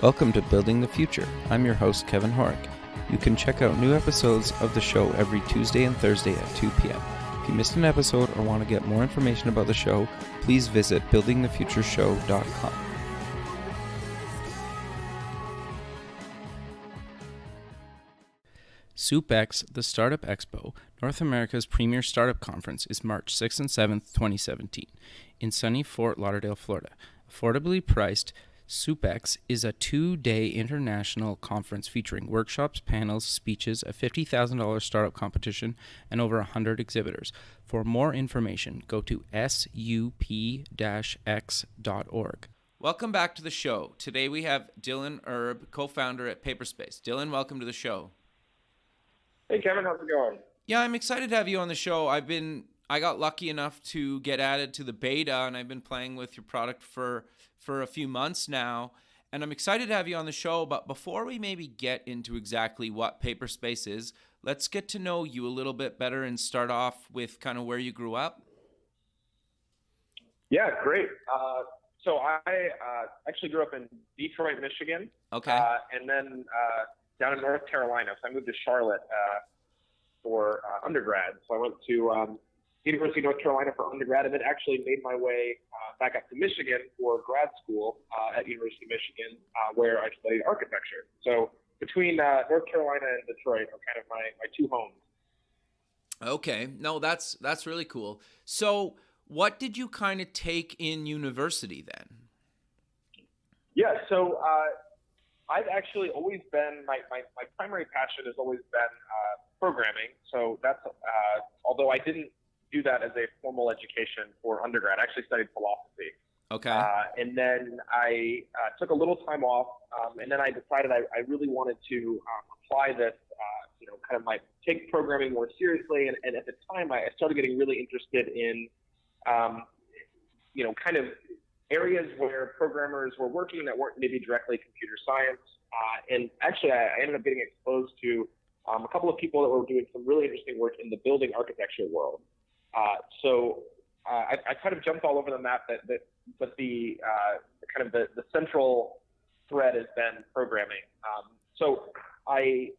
Welcome to Building the Future. I'm your host, Kevin Horick. You can check out new episodes of the show every Tuesday and Thursday at 2 p.m. If you missed an episode or want to get more information about the show, please visit buildingthefutureshow.com. SoupX, the Startup Expo, North America's premier startup conference, is March 6th and 7th, 2017, in sunny Fort Lauderdale, Florida. Affordably priced, SoupX is a 2-day international conference featuring workshops, panels, speeches, a $50,000 startup competition, and over 100 exhibitors. For more information, go to sup-x.org. Welcome back to the show. Today we have Dillon Erb, co-founder at Paperspace. Dillon, welcome to the show. Hey, Kevin, how's it going? Yeah, I'm excited to have you on the show. I got lucky enough to get added to the beta, and I've been playing with your product for a few months now, and I'm excited to have you on the show. But before we maybe get into exactly what Paperspace is, let's get to know you a little bit better and start off with kind of where you grew up. Yeah, great. So I actually grew up in Detroit, Michigan. Okay. And then down in North Carolina. So I moved to Charlotte for undergrad. So I went to University of North Carolina for undergrad, and then actually made my way back up to Michigan for grad school at University of Michigan, where I studied architecture. So between North Carolina and Detroit are kind of my two homes. Okay, no, that's really cool. So what did you kind of take in university then? Yeah, so I've actually always been, my primary passion has always been programming. So that's, although I didn't do that as a formal education for undergrad. I actually studied philosophy. Okay. And then I took a little time off, and then I decided I really wanted to apply this, take programming more seriously. And at the time, I started getting really interested in, kind of areas where programmers were working that weren't maybe directly computer science. And actually, I ended up getting exposed to a couple of people that were doing some really interesting work in the building architecture world. So I kind of jumped all over the map, but the central thread has been programming. So I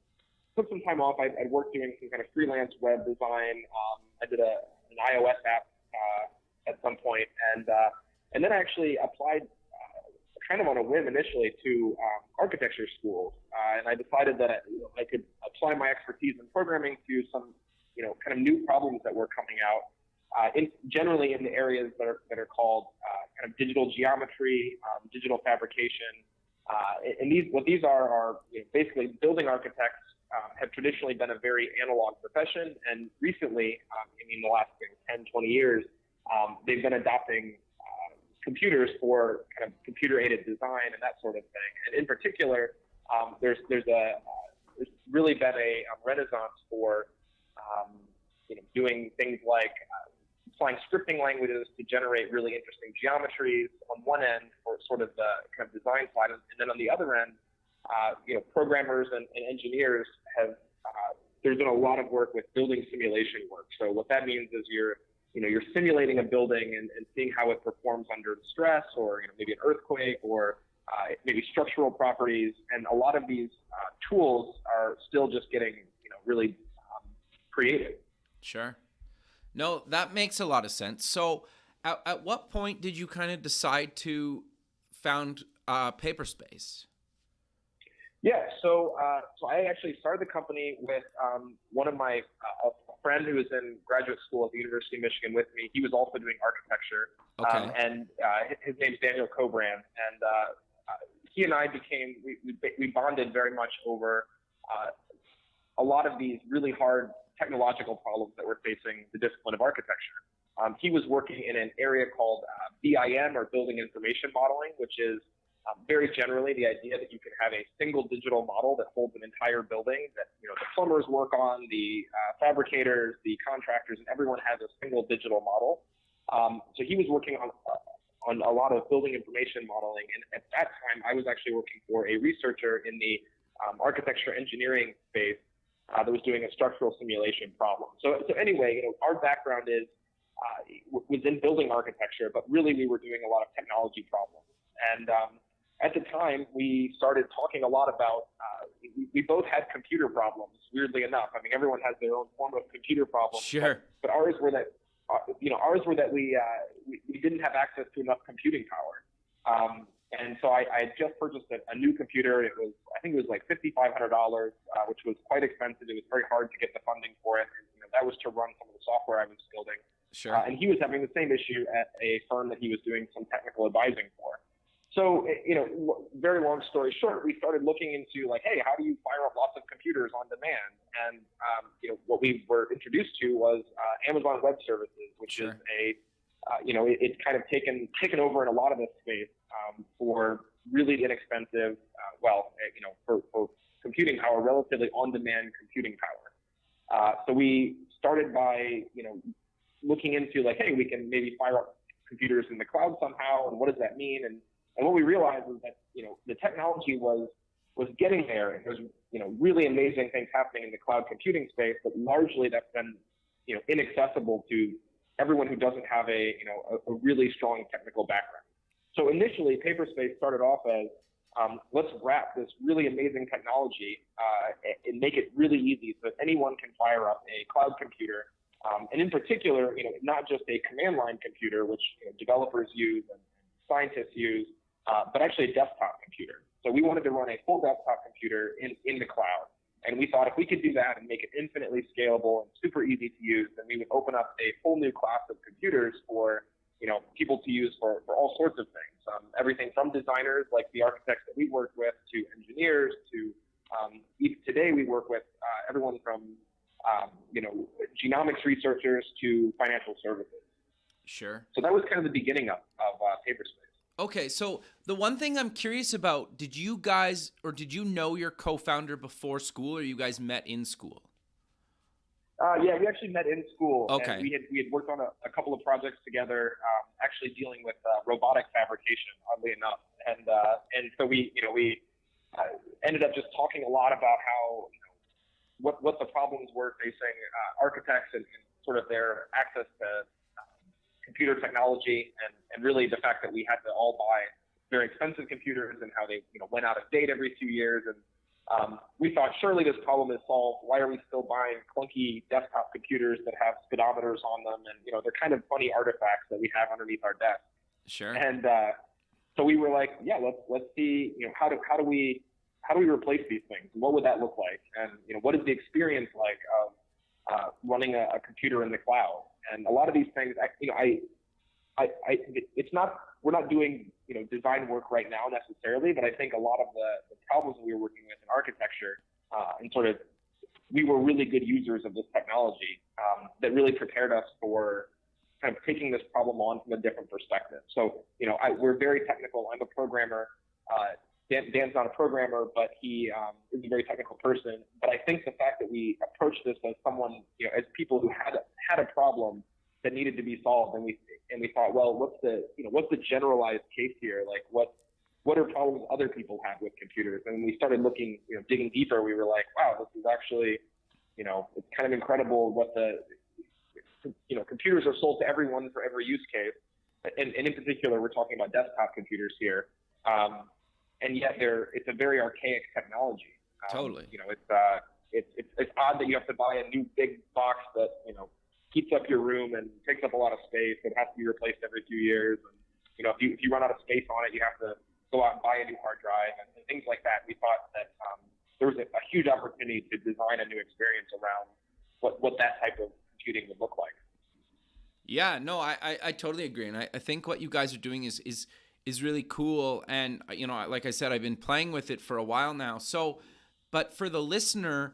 took some time off. I worked doing some kind of freelance web design. I did an iOS app at some point, and then I actually applied kind of on a whim initially to architecture schools, and I decided that I could apply my expertise in programming to some kind of new problems that were coming out, generally in the areas that are called kind of digital geometry, digital fabrication, and these are basically building architects have traditionally been a very analog profession, and recently, the last 10, 20 years, they've been adopting computers for kind of computer-aided design and that sort of thing. And in particular, there's really been a renaissance for doing things like applying scripting languages to generate really interesting geometries on one end for sort of the kind of design side, and then on the other end, programmers and engineers have. There's been a lot of work with building simulation work. So what that means is you're simulating a building and seeing how it performs under stress, or maybe an earthquake, or maybe structural properties. And a lot of these tools are still just getting really creative. Sure. No, that makes a lot of sense. So at what point did you kind of decide to found Paperspace? Yeah, so I actually started the company with one of my a friend who was in graduate school at the University of Michigan with me. He was also doing architecture. Okay. And his name's Daniel Cobran, and he and I we bonded very much over a lot of these really hard technological problems that were facing the discipline of architecture. He was working in an area called BIM, or Building Information Modeling, which is very generally the idea that you can have a single digital model that holds an entire building that the plumbers work on, the fabricators, the contractors, and everyone has a single digital model. So he was working on a lot of building information modeling, and at that time I was actually working for a researcher in the architecture engineering space that was doing a structural simulation problem. So anyway, our background was in building architecture, but really we were doing a lot of technology problems. And at the time, we started talking a lot about, we both had computer problems, weirdly enough. I mean, everyone has their own form of computer problems. Sure. But ours were that, we didn't have access to enough computing power. And so I had just purchased a new computer. I think it was like $5,500, which was quite expensive. It was very hard to get the funding for it. And, that was to run some of the software I was building. Sure. And he was having the same issue at a firm that he was doing some technical advising for. So, very long story short, we started looking into like, hey, how do you fire up lots of computers on demand? And, what we were introduced to was Amazon Web Services, which Sure. is it's kind of taken over in a lot of this space for really inexpensive, for computing power, relatively on-demand computing power. So we started by, looking into like, hey, we can maybe fire up computers in the cloud somehow, and what does that mean? And what we realized was that, the technology was getting there, and there's, really amazing things happening in the cloud computing space, but largely that's been, inaccessible to everyone who doesn't have a really strong technical background. So initially, Paperspace started off as, let's wrap this really amazing technology and make it really easy so that anyone can fire up a cloud computer. And in particular, not just a command line computer, which developers use and scientists use, but actually a desktop computer. So we wanted to run a full desktop computer in the cloud. And we thought if we could do that and make it infinitely scalable and super easy to use, then we would open up a whole new class of computers for people to use for all sorts of things. Everything from designers like the architects that we work with to engineers to even today we work with everyone from genomics researchers to financial services. Sure. So that was kind of the beginning of Paperspace. Okay, so the one thing I'm curious about, did you know your co-founder before school, or you guys met in school? Yeah, we actually met in school. Okay. And we had worked on a couple of projects together, actually dealing with robotic fabrication, oddly enough. And so we ended up just talking a lot about how, what the problems were facing architects and sort of their access to computer technology, and really the fact that we had to all buy very expensive computers and how they went out of date every few years. And we thought, surely this problem is solved. Why are we still buying clunky desktop computers that have speedometers on them? And they're kind of funny artifacts that we have underneath our desk. Sure. And so we were like, yeah, let's see, how do we replace these things? What would that look like? And what is the experience like of running a computer in the cloud? And a lot of these things, we're not doing design work right now necessarily, but I think a lot of the problems that we were working with in architecture and sort of, we were really good users of this technology that really prepared us for kind of taking this problem on from a different perspective. So we're very technical. I'm a programmer. Dan's not a programmer, but he is a very technical person. But I think the fact that we approached this as someone, as people who had a problem that needed to be solved, and we thought, well, what's the generalized case here? Like, what are problems other people have with computers? And when we started looking, digging deeper, we were like, wow, this is actually, it's kind of incredible what computers are sold to everyone for every use case. And in particular, we're talking about desktop computers here. And yet it's a very archaic technology. Totally. It's odd that you have to buy a new big box that, heats up your room and takes up a lot of space. It has to be replaced every few years. And, if you run out of space on it, you have to go out and buy a new hard drive and things like that. We thought that there was a huge opportunity to design a new experience around what that type of computing would look like. Yeah, no, I totally agree. And I think what you guys are doing is really cool. And, like I said, I've been playing with it for a while now. So, but for the listener,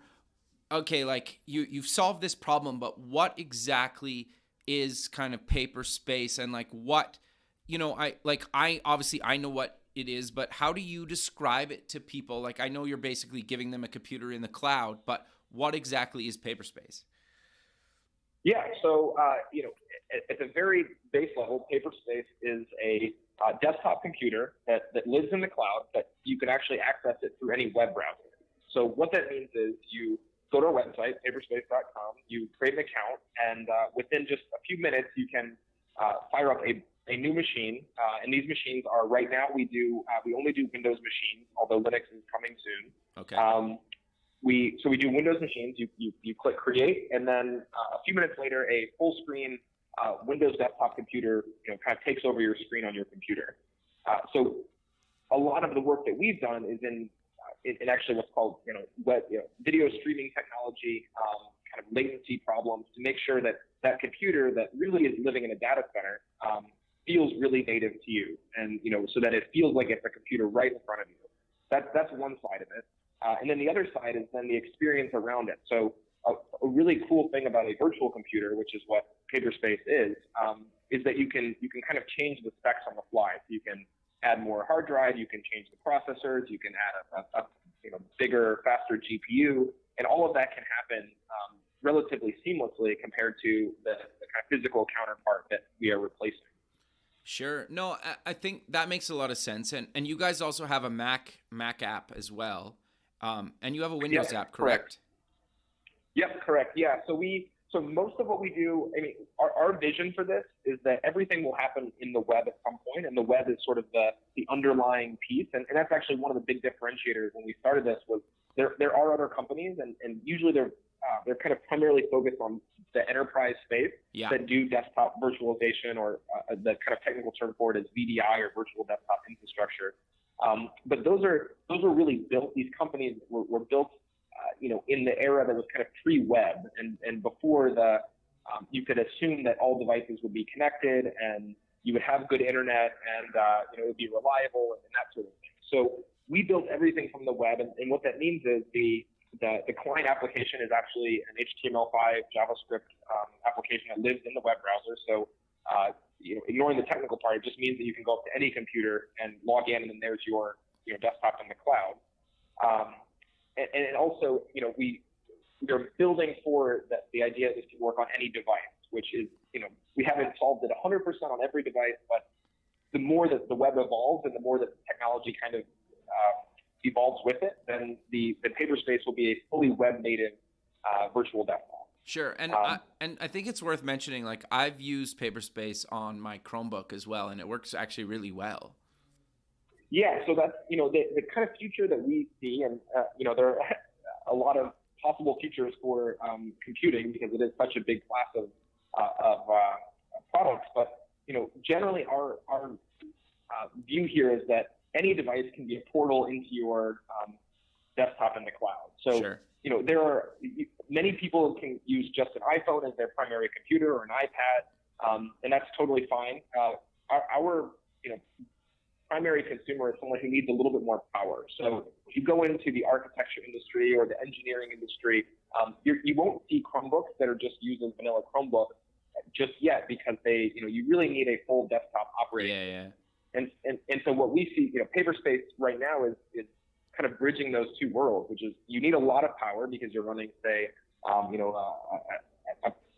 okay, like you've solved this problem, but what exactly is kind of Paperspace, and like what, I obviously I know what it is, but how do you describe it to people? Like, I know you're basically giving them a computer in the cloud, but what exactly is Paperspace? Yeah, so at the very base level, Paperspace is a desktop computer that lives in the cloud, but you can actually access it through any web browser. So what that means is you go to our website, paperspace.com, you create an account, and within just a few minutes, you can fire up a a new machine, and these machines are right now we only do Windows machines, although Linux is coming soon. Okay. We do Windows machines. You click create, and then a few minutes later, a full screen Windows desktop computer kind of takes over your screen on your computer. So a lot of the work that we've done is in actually what's called video streaming technology, kind of latency problems to make sure that that computer that really is living in a data center feels really native to you, and so that it feels like it's a computer right in front of you. That's one side of it, and then the other side is then the experience around it. So a really cool thing about a virtual computer, which is what Paperspace is that you can kind of change the specs on the fly. So you can add more hard drive, you can change the processors, you can add a bigger, faster GPU, and all of that can happen relatively seamlessly compared to the kind of physical counterpart that we are replacing. Sure. No, I think that makes a lot of sense. And you guys also have a Mac app as well. And you have a Windows app, correct? Yep, correct. Yeah. So most of what we do, I mean, our vision for this is that everything will happen in the web at some point, and the web is sort of the underlying piece. And that's actually one of the big differentiators when we started this was there are other companies, and usually they're kind of primarily focused on the enterprise space that do desktop virtualization, or the kind of technical term for it is VDI, or virtual desktop infrastructure. But those are really built. These companies were built, in the era that was kind of pre-web, and before you could assume that all devices would be connected and you would have good internet, and it would be reliable and that sort of thing. So we built everything from the web, and what that means is the client application is actually an HTML5 JavaScript application that lives in the web browser. So ignoring the technical part, it just means that you can go up to any computer and log in, and then there's your desktop in the cloud. And also, we're building for the idea that this can work on any device, which is, we haven't solved it 100% on every device, but the more that the web evolves and the more that the technology kind of evolves with it, then the Paperspace will be a fully web-native virtual desktop. Sure, and I think it's worth mentioning, like, I've used Paperspace on my Chromebook as well, and it works actually really well. Yeah, so that's the kind of future that we see, and there are a lot of possible futures for computing because it is such a big class of products. But generally our view here is that any device can be a portal into your desktop in the cloud. So sure. There are many people can use just an iPhone as their primary computer or an iPad, and that's totally fine. Our primary consumer is someone who needs a little bit more power. So if you go into the architecture industry or the engineering industry, you won't see Chromebooks that are just using vanilla Chromebook just yet, because you really need a full desktop operating. Yeah. And so what we see, Paperspace right now is kind of bridging those two worlds, which is you need a lot of power because you're running, say,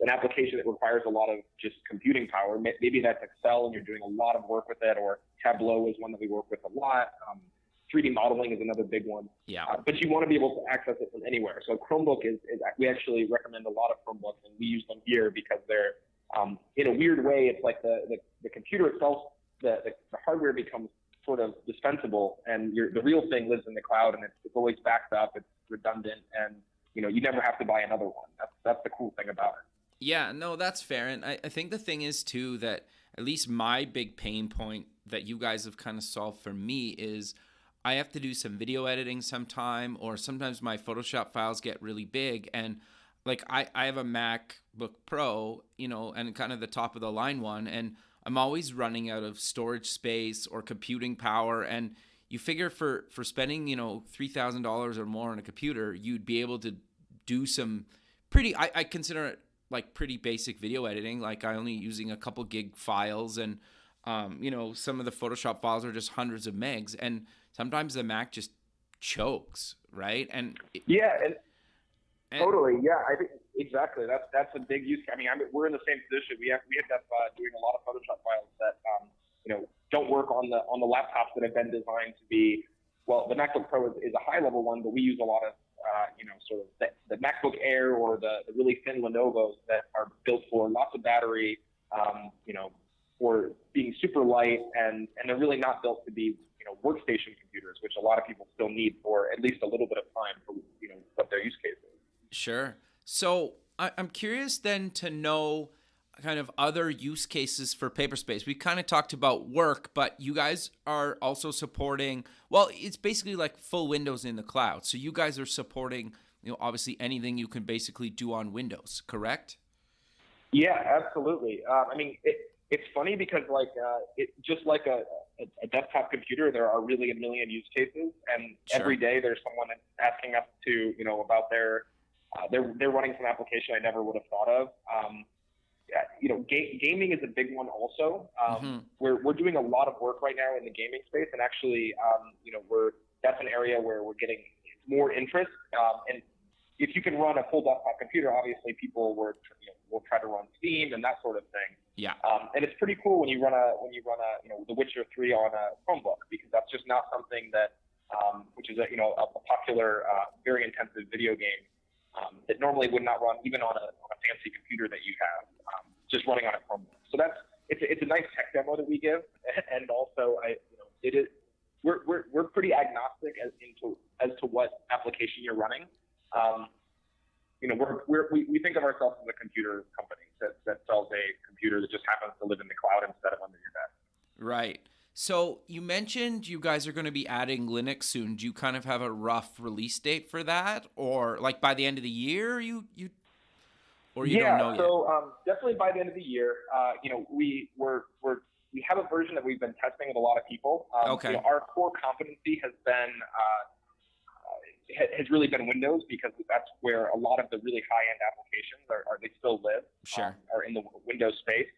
an application that requires a lot of just computing power. Maybe that's Excel and you're doing a lot of work with it, or Tableau is one that we work with a lot. 3D modeling is another big one. Yeah. But you want to be able to access it from anywhere. So Chromebook we actually recommend a lot of Chromebooks, and we use them here because they're, in a weird way, it's like the computer itself, the hardware becomes sort of dispensable, and the real thing lives in the cloud, and it's always backed up, it's redundant, and you never have to buy another one. That's the cool thing about it. Yeah, no, that's fair. And I think the thing is, too, that at least my big pain point that you guys have kind of solved for me is I have to do some video editing sometime, or sometimes my Photoshop files get really big. And like I have a MacBook Pro, and kind of the top of the line one, and I'm always running out of storage space or computing power. And you figure for spending, $3,000 or more on a computer, you'd be able to do some I consider it like pretty basic video editing. Like I only using a couple gig files, and some of the Photoshop files are just hundreds of megs, and sometimes the Mac just chokes, right? And totally, yeah. I think exactly that's a big use. I mean, we're in the same position. We end up doing a lot of Photoshop files that don't work on the laptops that have been designed to be. Well, the MacBook Pro is a high level one, but we use a lot of sort of the MacBook Air or the really thin Lenovo's that are built for lots of battery, for being super super light, and they're really not built to be, workstation computers, which a lot of people still need for at least a little bit of time for, what their use case is. Sure. So I'm curious then to know kind of other use cases for Paperspace. We kind of talked about work, but you guys are also supporting, well, it's basically like full Windows in the cloud. So you guys are supporting, obviously anything you can basically do on Windows, correct? Yeah, absolutely. It's funny because just like a desktop computer, there are really a million use cases, and Sure. every day there's someone asking us to, about they're running some application I never would have thought of. Gaming is a big one also. We're doing a lot of work right now in the gaming space, and actually, that's an area where we're getting more interest. And if you can run a full desktop computer, obviously people will try to run Steam and that sort of thing. Yeah. And it's pretty cool when you run a The Witcher 3 on a Chromebook, because that's just not something that which is a popular very intensive video game that normally would not run even on a fancy computer that you have, just running on a Chromebook. So it's a nice tech demo that we give, and also we're pretty agnostic as to what application you're running. We think of ourselves as a computer company that sells a computer that just happens to live in the cloud instead of under your desk. Right. So you mentioned you guys are going to be adding Linux soon. Do you kind of have a rough release date for that, or like by the end of the year? You don't know yet? So definitely by the end of the year. We have a version that we've been testing with a lot of people. Okay. Our core competency has been has really been Windows, because that's where a lot of the really high-end applications they still live. Sure. Are in the Windows space.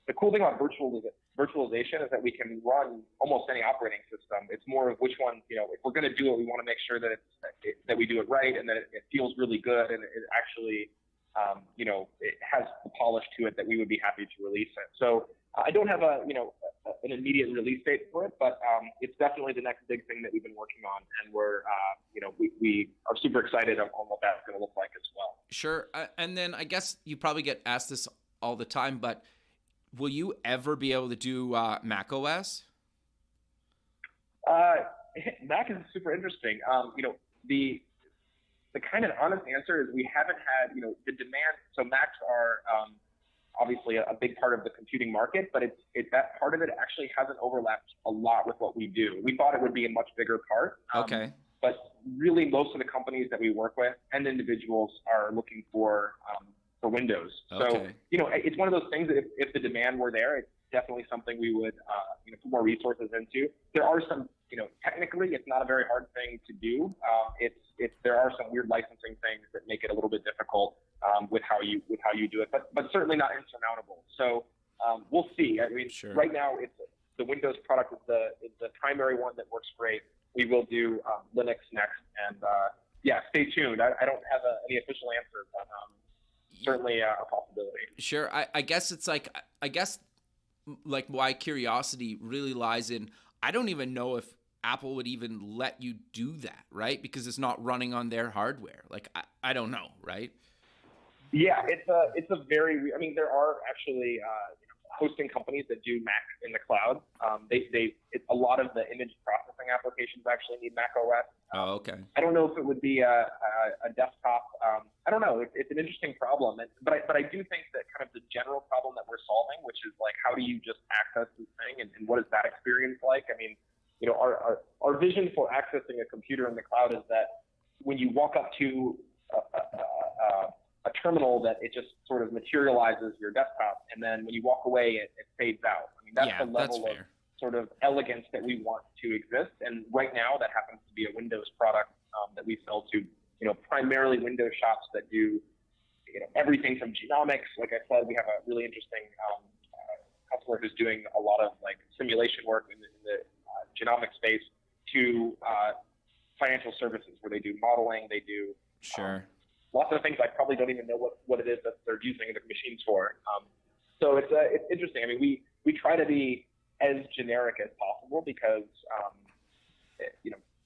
The cool thing about virtualization is that we can run almost any operating system. It's more of which one, if we're going to do it, we want to make sure that that we do it right, and that it feels really good, and it actually, it has the polish to it that we would be happy to release it. So I don't have an immediate release date for it, but it's definitely the next big thing that we've been working on, and we're, we are super excited on what that's going to look like as well. Sure. And then I guess you probably get asked this all the time, but will you ever be able to do Mac OS? Mac is super interesting. The kind of honest answer is we haven't had, the demand. So Macs are obviously a big part of the computing market, but that part of it actually hasn't overlapped a lot with what we do. We thought it would be a much bigger part. Okay. But really, most of the companies that we work with and individuals are looking for Windows. Okay. So, it's one of those things that if the demand were there, it's definitely something we would, put more resources into. There are some, technically, it's not a very hard thing to do. There are some weird licensing things that make it a little bit difficult with how you do it, but certainly not insurmountable. So we'll see. I mean, Sure. Right now, the Windows product is the primary one that works great. We will do Linux next, and stay tuned. I don't have any official answer, but certainly a possibility. Sure. I guess it's like my curiosity really lies in, I don't even know if Apple would even let you do that, right? Because it's not running on their hardware. Like, I don't know, right? Yeah, it's a very, there are actually hosting companies that do Mac in the cloud. A lot of the image processing applications actually need Mac OS. Oh, okay. I don't know if it would be a desktop. I don't know. It's an interesting problem, but I do think that kind of the general problem that we're solving, which is like, how do you just access this thing, and what is that experience like? I mean, our vision for accessing a computer in the cloud is that when you walk up to a terminal, that it just sort of materializes your desktop, and then when you walk away, it fades out. I mean, that's the level of sort of elegance that we want to exist. And right now, that happens to be a Windows product that we sell to, primarily Windows shops that do, everything from genomics. Like I said, we have a really interesting customer who's doing a lot of like simulation work in the genomic space, to financial services where they do modeling, they do Sure. Lots of things I probably don't even know what it is that they're using the machines for. So it's interesting. I mean, we try to be as generic as possible, because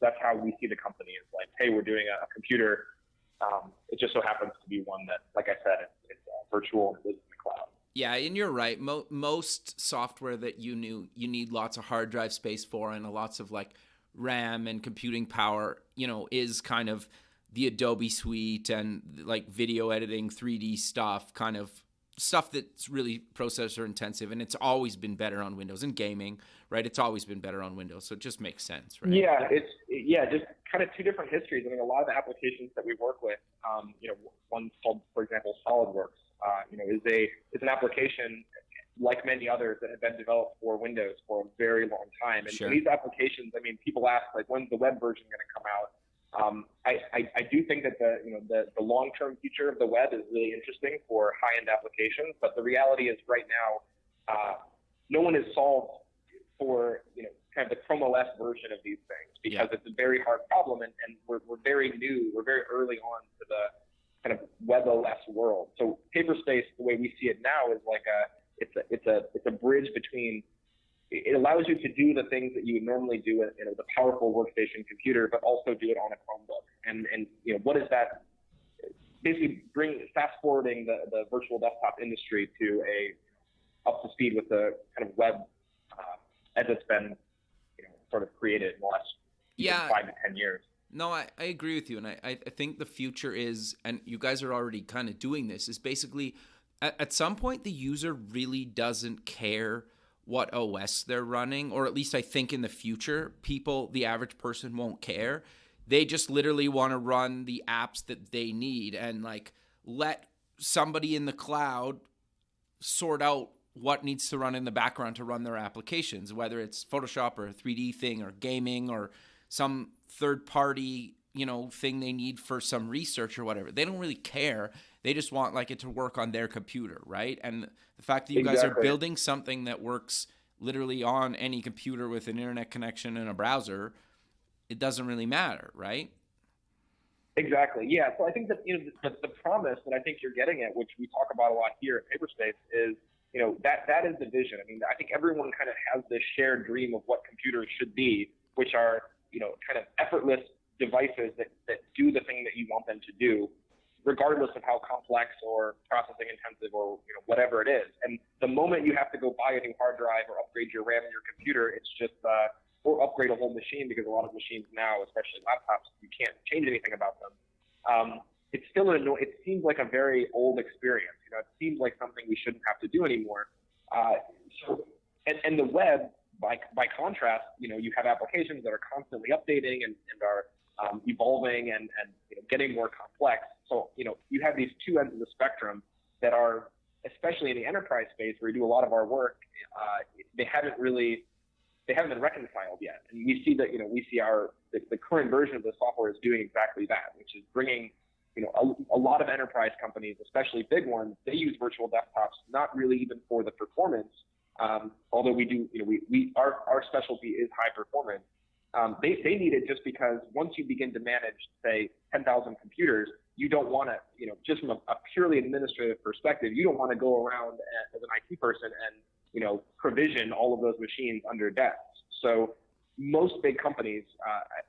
that's how we see the company. It's like, hey, we're doing a computer. It just so happens to be one that, like I said, it's virtual and lives in the cloud. Yeah, and you're right. Most software that you need lots of hard drive space for and lots of like RAM and computing power, is kind of the Adobe suite and like video editing, 3D stuff, kind of stuff that's really processor intensive, and it's always been better on Windows. And gaming, right? It's always been better on Windows, so it just makes sense, right? Yeah, just kind of two different histories. I mean, a lot of the applications that we work with, one called, for example, SolidWorks, is an application like many others that have been developed for Windows for a very long time. And Sure. these applications, I mean, people ask like, when's the web version going to come out? I do think that the long-term future of the web is really interesting for high-end applications, but the reality is right now, no one has solved for kind of the Chrome OS version of these things because it's a very hard problem, and we're very new, we're very early on to the kind of web OS world. So Paperspace, the way we see it now, is like it's a bridge between. It allows you to do the things that you would normally do with a powerful workstation computer, but also do it on a Chromebook. And what is that? Basically, fast forwarding the virtual desktop industry to up to speed with the kind of web as it's been sort of created in the last 5 to 10 years. No, I agree with you, and I think the future is, and you guys are already kind of doing this, is basically at some point the user really doesn't care what OS they're running, or at least I think in the future, the average person won't care. They just literally want to run the apps that they need and like let somebody in the cloud sort out what needs to run in the background to run their applications, whether it's Photoshop or a 3D thing or gaming or some third party, thing they need for some research or whatever. They don't really care. They just want like it to work on their computer, right? And the fact that you guys are building something that works literally on any computer with an internet connection and a browser, it doesn't really matter, right? Exactly. Yeah. So I think that the promise that I think you're getting at, which we talk about a lot here at Paperspace, is that is the vision. I mean, I think everyone kind of has this shared dream of what computers should be, which are kind of effortless devices that do the thing that you want them to do, regardless of how complex or processing intensive or whatever it is. And the moment you have to go buy a new hard drive or upgrade your RAM in your computer, it's just or upgrade a whole machine, because a lot of machines now, especially laptops, you can't change anything about them. It's still it seems like a very old experience. It seems like something we shouldn't have to do anymore. And the web, by contrast, you have applications that are constantly updating and are evolving and getting more complex. So, you have these two ends of the spectrum that are, especially in the enterprise space where we do a lot of our work, they haven't been reconciled yet. And we see that, the current version of the software is doing exactly that, which is bringing, a lot of enterprise companies, especially big ones, they use virtual desktops, not really even for the performance. Although we do, our specialty is high performance. They need it just because once you begin to manage, say, 10,000 computers, you don't want to, just from a purely administrative perspective, you don't want to go around as an IT person and, provision all of those machines under desks. So most big companies,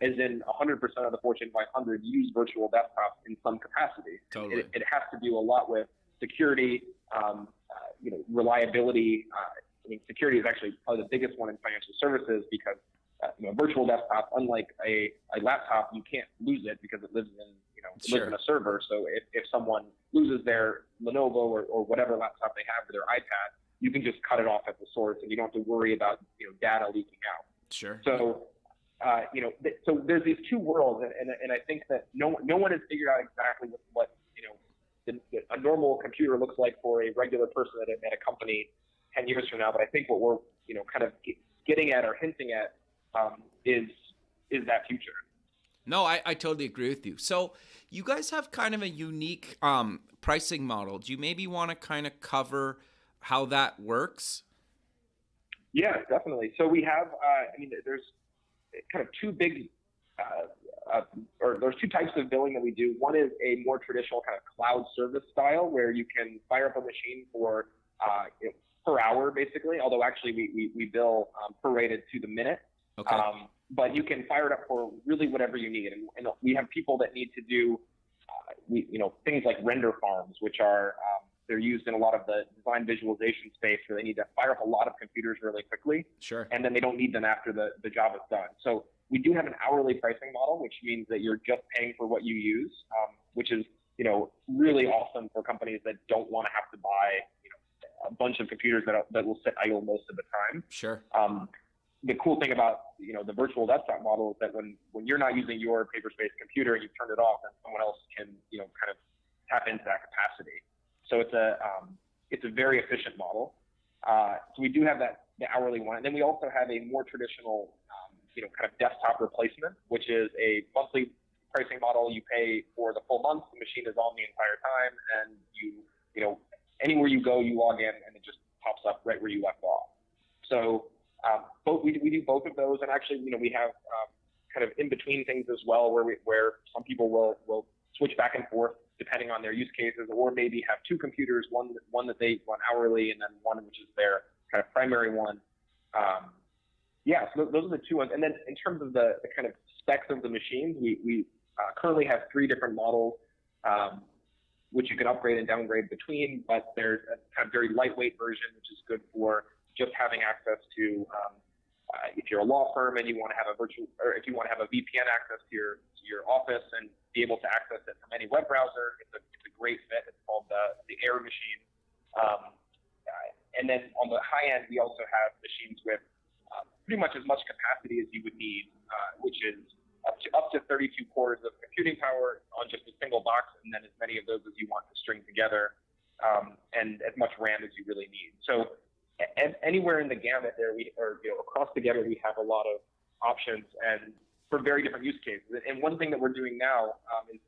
as in 100% of the Fortune 500, use virtual desktops in some capacity. Totally. It has to do a lot with security, reliability. I mean, security is actually probably the biggest one in financial services because a virtual desktop, unlike a laptop, you can't lose it because it lives in lives in a server. So if someone loses their Lenovo or whatever laptop they have, or their iPad, you can just cut it off at the source, and you don't have to worry about data leaking out. Sure. So so there's these two worlds, and I think that no one has figured out exactly what a normal computer looks like for a regular person at a company 10 years from now. But I think what we're kind of getting at or hinting at is that future. No, I totally agree with you. So you guys have kind of a unique pricing model. Do you maybe want to kind of cover how that works? Yeah, definitely. So we have, there's kind of two big, or there's two types of billing that we do. One is a more traditional kind of cloud service style where you can fire up a machine for per hour, basically, although actually we bill prorated to the minute. Okay. But you can fire it up for really whatever you need. And we have people that need to do, things like render farms, which are they're used in a lot of the design visualization space where they need to fire up a lot of computers really quickly. Sure. And then they don't need them after the job is done. So we do have an hourly pricing model, which means that you're just paying for what you use, which is, really awesome for companies that don't want to have to buy, a bunch of computers that will sit idle most of the time. Sure. The cool thing about, the virtual desktop model is that when you're not using your Paperspace computer and you turn it off, then someone else can, kind of tap into that capacity. So it's a very efficient model. So we do have the hourly one. And then we also have a more traditional, kind of desktop replacement, which is a monthly pricing model. You pay for the full month. The machine is on the entire time, and anywhere you go, you log in, and it just pops up right where you left off. So we do both of those, and actually, we have kind of in between things as well, where some people will switch back and forth depending on their use cases, or maybe have two computers, one that they run hourly, and then one which is their kind of primary one. So those are the two ones. And then in terms of the kind of specs of the machines, we currently have three different models, which you can upgrade and downgrade between, but there's a kind of very lightweight version, which is good for just having access to, if you're a law firm and you want to have if you want to have a VPN access to your office and be able to access it from any web browser, it's a great fit. It's called the Air machine. And then on the high end, we also have machines with pretty much as much capacity as you would need, which is up to 32 cores of computing power on just a single box, and then as many of those as you want to string together, and as much RAM as you really need. So anywhere in the gamut there, across the gamut, we have a lot of options and for very different use cases. And one thing that we're doing now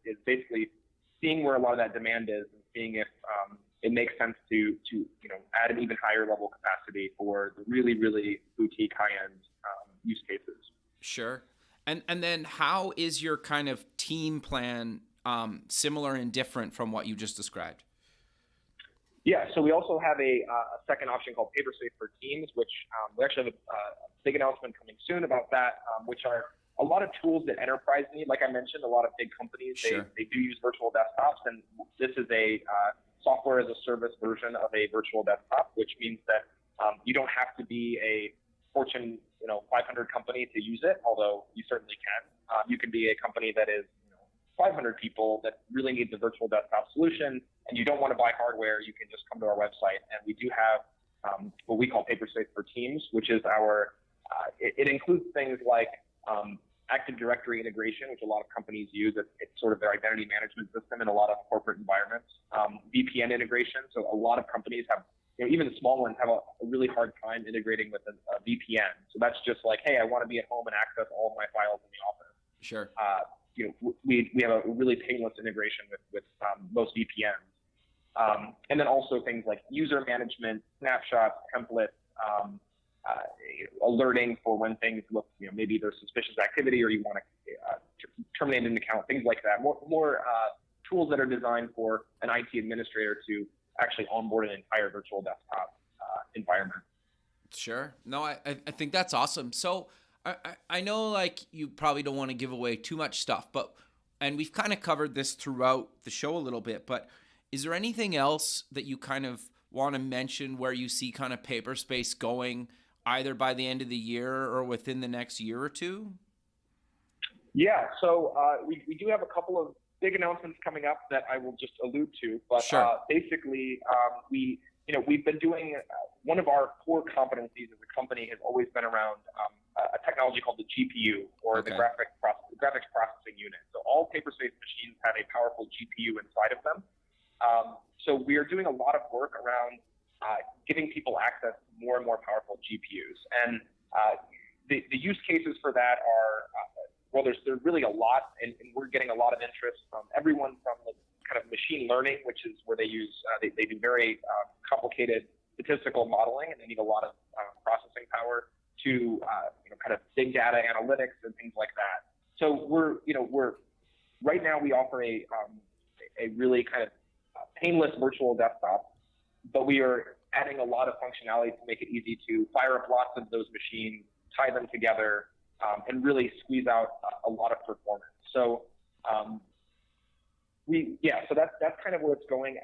is basically seeing where a lot of that demand is and seeing if it makes sense to add an even higher level capacity for the really, really boutique high-end use cases. Sure. And then how is your kind of team plan similar and different from what you just described? Yeah, so we also have a second option called PaperSafe for Teams, which we actually have a big announcement coming soon about that, which are a lot of tools that enterprise need. Like I mentioned, a lot of big companies, sure. they do use virtual desktops, and this is a software as a service version of a virtual desktop, which means that you don't have to be a Fortune 500 company to use it, although you certainly can. You can be a company that is 500 people that really needs a virtual desktop solution, and you don't want to buy hardware. You can just come to our website, and we do have what we call PaperSpace for Teams, which is our it includes things like Active Directory integration, which a lot of companies use. It's sort of their identity management system in a lot of corporate environments. VPN integration. So a lot of companies have, even the small ones have a really hard time integrating with a VPN. So that's just like, hey, I want to be at home and access all of my files in the office. Sure. We have a really painless integration with most VPNs. And then also things like user management, snapshots, templates, alerting for when things look, maybe there's suspicious activity or you want to terminate an account, things like that. More tools that are designed for an IT administrator to actually onboard an entire virtual desktop environment. Sure. No, I think that's awesome. So I know like you probably don't want to give away too much stuff, and we've kind of covered this throughout the show a little bit, but is there anything else that you kind of want to mention where you see kind of Paperspace going either by the end of the year or within the next year or two? Yeah, so we do have a couple of big announcements coming up that I will just allude to, but sure. Basically we've been doing one of our core competencies as a company has always been around a technology called the GPU, or the graphics processing unit. So all Paperspace machines have a powerful GPU inside of them. So we are doing a lot of work around giving people access to more and more powerful GPUs. And the use cases for that are, there's really a lot, and we're getting a lot of interest from everyone from the kind of machine learning, which is where they use, they do very complicated statistical modeling, and they need a lot of processing power, to kind of big data analytics and things like that. So we're right now we offer a really kind of painless virtual desktop, but we are adding a lot of functionality to make it easy to fire up lots of those machines, tie them together, and really squeeze out a lot of performance. So so that's kind of where it's going.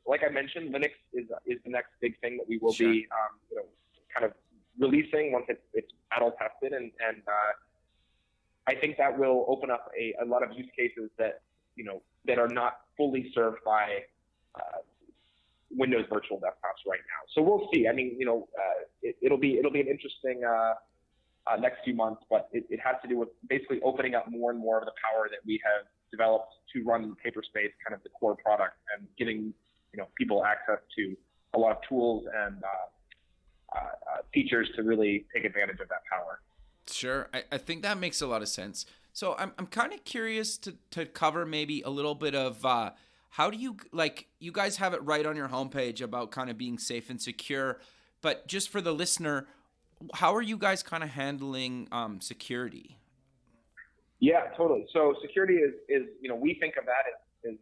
like I mentioned, Linux is the next big thing that we will Sure. be, kind of releasing once it's battle tested, and I think that will open up a lot of use cases that that are not fully served by Windows virtual desktops right now. So we'll see. I mean, it'll be an interesting next few months, but it has to do with basically opening up more and more of the power that we have developed to run Paperspace, kind of the core product, and giving people access to a lot of tools and features to really take advantage of that power. Sure. I think that makes a lot of sense. So I'm kind of curious to cover maybe a little bit of how do you, like, you guys have it right on your homepage about kind of being safe and secure, but just for the listener, how are you guys kind of handling security? Yeah, totally. So security is we think of that as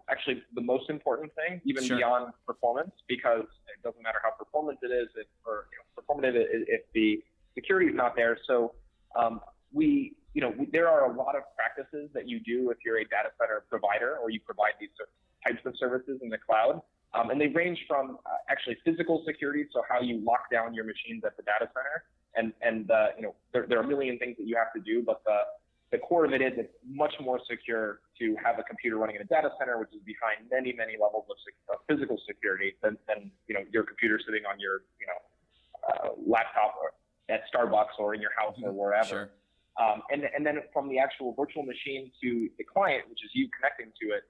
actually the most important thing, even Sure. beyond performance, because it doesn't matter how performant it is, or performative if the security is not there. So there are a lot of practices that you do if you're a data center provider or you provide these types of services in the cloud. And they range from actually physical security, so how you lock down your machines at the data center, and there are a million things that you have to do, but the core of it is it's much more secure to have a computer running in a data center, which is behind many levels of physical security than your computer sitting on your laptop or at Starbucks or in your house or wherever. Sure. And then from the actual virtual machine to the client, which is you connecting to it,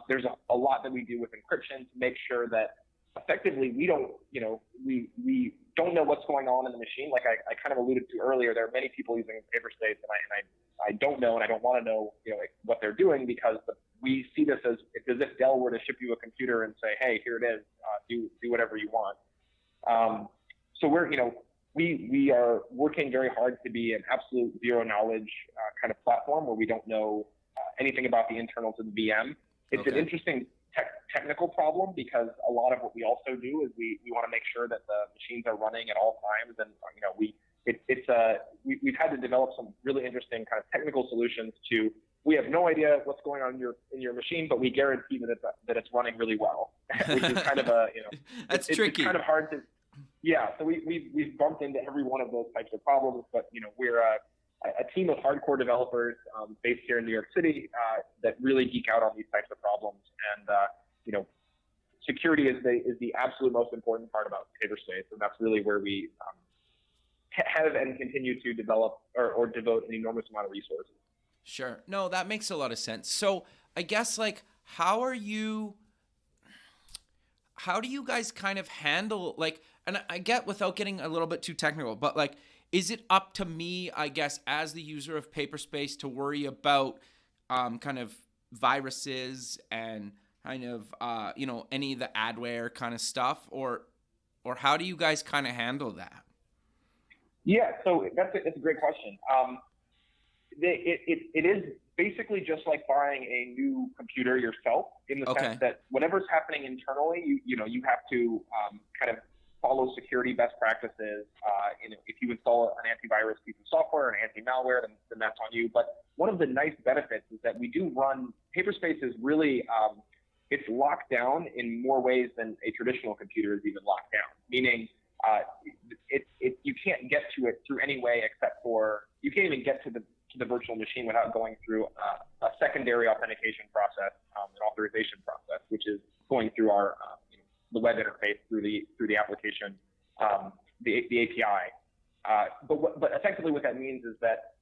there's a lot that we do with encryption to make sure that effectively we don't know what's going on in the machine. Like I kind of alluded to earlier, there are many people using Paperspace, and I don't know, and I don't want to know what they're doing, because we see this as if Dell were to ship you a computer and say, hey, here it is, do whatever you want. So we are working very hard to be an absolute zero knowledge kind of platform where we don't know anything about the internals of the VM. It's an interesting technical problem, because a lot of what we also do is we want to make sure that the machines are running at all times, and we've had to develop some really interesting kind of technical solutions to. We have no idea what's going on in your machine, but we guarantee that it's running really well, which is kind of that's tricky. It's kind of hard to. Yeah, so we've bumped into every one of those types of problems, but we're a team of hardcore developers based here in New York City that really geek out on these types of problems, and security is the absolute most important part about Paperspace, and that's really where we have and continue to develop or devote an enormous amount of resources. Sure. No, that makes a lot of sense. So I guess, like, how do you guys kind of handle, like, and I get, without getting a little bit too technical, but like, is it up to me, I guess, as the user of Paperspace to worry about kind of viruses and kind of any of the adware kind of stuff, or how do you guys kind of handle that? Yeah, so that's a great question. It is basically just like buying a new computer yourself, in the sense that whatever's happening internally, you have to kind of follow security best practices. If you install an antivirus piece of software, an anti-malware, then that's on you. But one of the nice benefits is that we do run Paperspace is really it's locked down in more ways than a traditional computer is even locked down. Meaning, you can't get to it through any way except for you can't even get to the virtual machine without going through a secondary authentication process, an authorization process, which is going through our the web interface through the application, the API. But effectively, what that means is that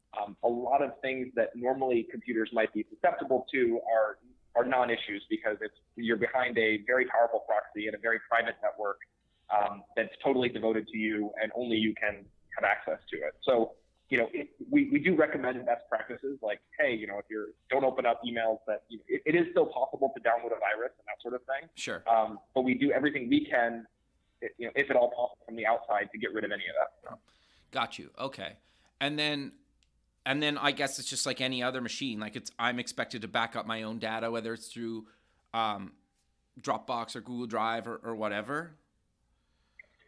a lot of things that normally computers might be susceptible to are non-issues, because you're behind a very powerful proxy and a very private network that's totally devoted to you, and only you can have access to it. So we do recommend best practices, like, hey, if don't open up emails that it is still possible to download a virus and that sort of thing. Sure. But we do everything we can, if at all possible, from the outside to get rid of any of that stuff. Got you. Okay. And then I guess it's just like any other machine. Like, I'm expected to back up my own data, whether it's through Dropbox or Google Drive or whatever.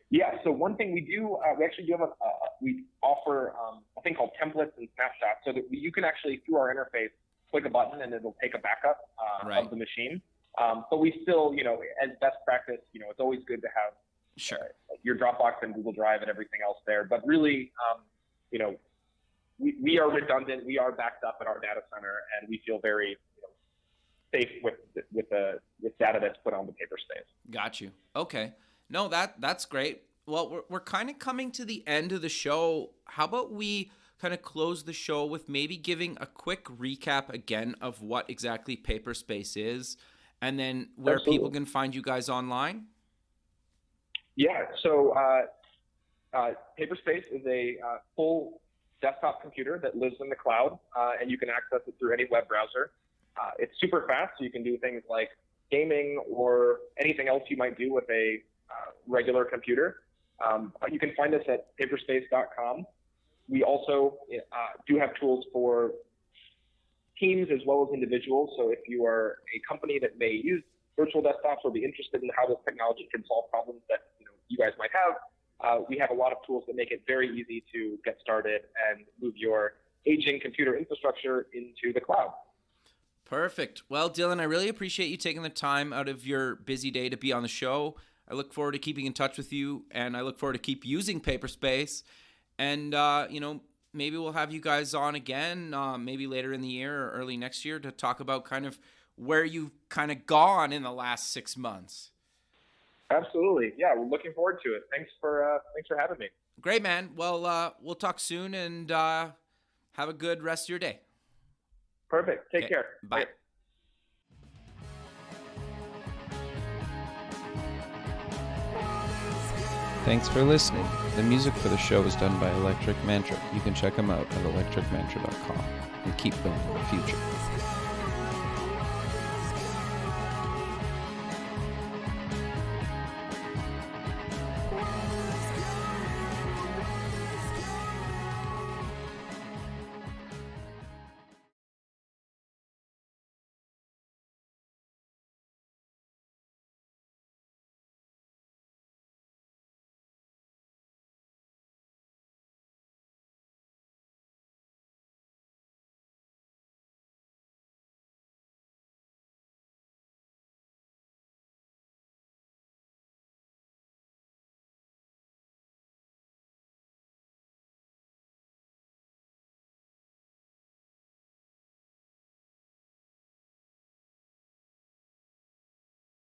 Yeah. So one thing we do, we actually do have we offer a thing called templates and snapshots, so that you can actually, through our interface, click a button and it'll take a backup of the machine. But we still, as best practice, it's always good to have your Dropbox and Google Drive and everything else there. But really, we are redundant. We are backed up at our data center, and we feel very safe with data that's put on the Paperspace. Got you. Okay. No, that's great. Well, we're kind of coming to the end of the show. How about we kind of close the show with maybe giving a quick recap again of what exactly Paperspace is, and then where Absolutely. people can find you guys online? Yeah. So Paperspace is a full desktop computer that lives in the cloud, and you can access it through any web browser. It's super fast, so you can do things like gaming or anything else you might do with a regular computer. You can find us at paperspace.com. We also do have tools for teams as well as individuals. So if you are a company that may use virtual desktops or be interested in how this technology can solve problems that you guys might have, we have a lot of tools that make it very easy to get started and move your aging computer infrastructure into the cloud. Perfect. Well, Dillon, I really appreciate you taking the time out of your busy day to be on the show. I look forward to keeping in touch with you, and I look forward to keep using Paperspace. And, maybe we'll have you guys on again, maybe later in the year or early next year to talk about kind of where you've kind of gone in the last 6 months. Absolutely. Yeah, we're looking forward to it. Thanks for having me. Great, man. Well, we'll talk soon, and have a good rest of your day. Perfect. Take care. Bye. Thanks for listening. The music for the show is done by Electric Mantra. You can check them out at electricmantra.com and keep building the future.